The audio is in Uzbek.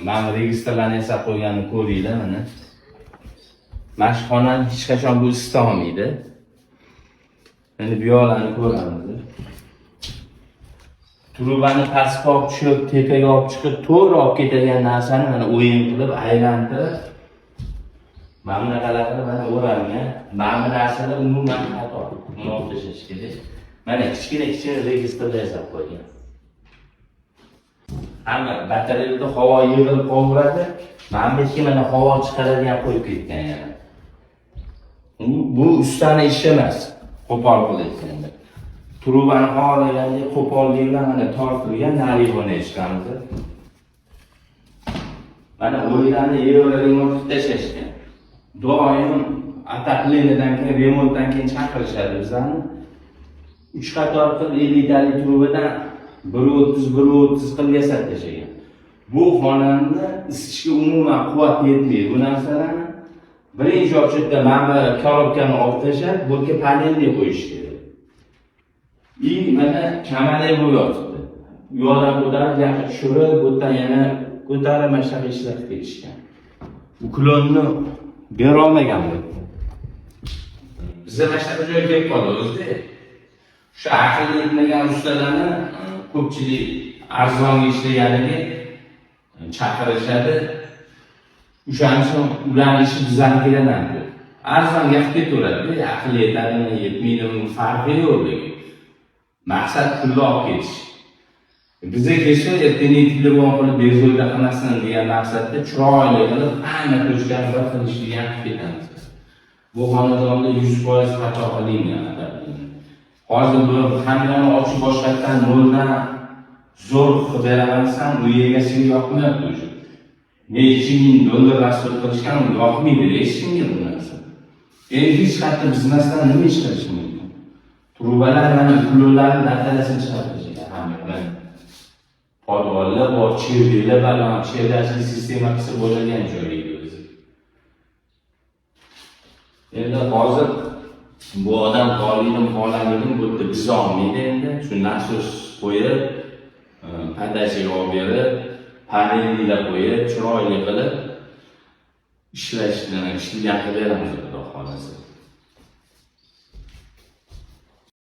Ben registrlarni hesab qo'yganini ko'ringlar mana. Mana shu xonani hech qachon bu isita olmaydi. Endi bu yoqlarni ko'ramiz. Trubani pastga olib tushib, tepaga olib chiqib, to'g'ri olib ketadigan narsani mana o'yin qilib, aylantirib, mana bunaqalar qilib mana o'ralgan. Mana bu narsalar umuman xato. Buni olib tashlash kerak. Mana kichkina registrda hesab qo'ygan. Hamma batareyalarda havo yig'ilib qolaveradi. Mana bu yerga mana havo chiqaradigan qo'yib ketgan yana. Bu ustani ishi emas. Qo'pol qilayotganda. Trubani xohlaganda qo'polliklar mana tortilgan narig'ini chiqamiz. Mana o'yinlarni remont tashlashgan. Doim ataklenidan keyin remontdan keyin chaqirishadi bizlarni. 3 qator qilib 50 tali trubadan 130 qilib yasab tashlagan. Bu xonani isitishga umuman quvvat yetmaydi. Bu narsalarni birinchi ochishda mana korobkani olib tashlab, bu yerga panelni qo'yish kerak. Mana kamali bu yotibdi. Bu yoqdan ko'tarib, yoqqa tushirib, bu yerdan yana ko'tarib mashaq ishlatib ketishgan. Bu klonni bera olmagan bu. Bizda mashaq joyga kelib qoldi o'zida. Shu aqlli etmagan ustalarni ko'pchilik arzon ishlaganiga chaqirishadi. O'shaning uchun ularning ishi bizdan kelanadi. Arzon gap ketaveradi, aqlli etadimi, yetmaydimi farqi yo'q. Maqsad pulni olib ketish. Bizga kelsa, ertaning telefon qilib bezovta qilmasin degan maqsadda chiroyli qilib, hamma ko'chgan bir qilish degan ketamiz. Bu xonadonda 100% xato qilingan. Hozir bu hammani ochib boshqatdan noldan zo'r qilib beramansan, u yerga senga yoqmayapti o'sha. $2,000 rasol qilishgan yoqmaydi, hech kimga bu narsa. Endi hech qanday biznesdan nima ish qilish mumkin? Trubalar mana pullarni natalasini chiqarishgan hamma. Podvollar bor, chevrilar baland, chevrachlik sistema qilsa bo'ladigan joy edi o'zi. Endi hozir bu odam qo'lining holatini bu yerda biz olmaydi endi. Shu nasos qo'yib, padashiga olib berib, panellar qo'yib, chiroyli qilib ishlashni beramiz, xudo xolasa.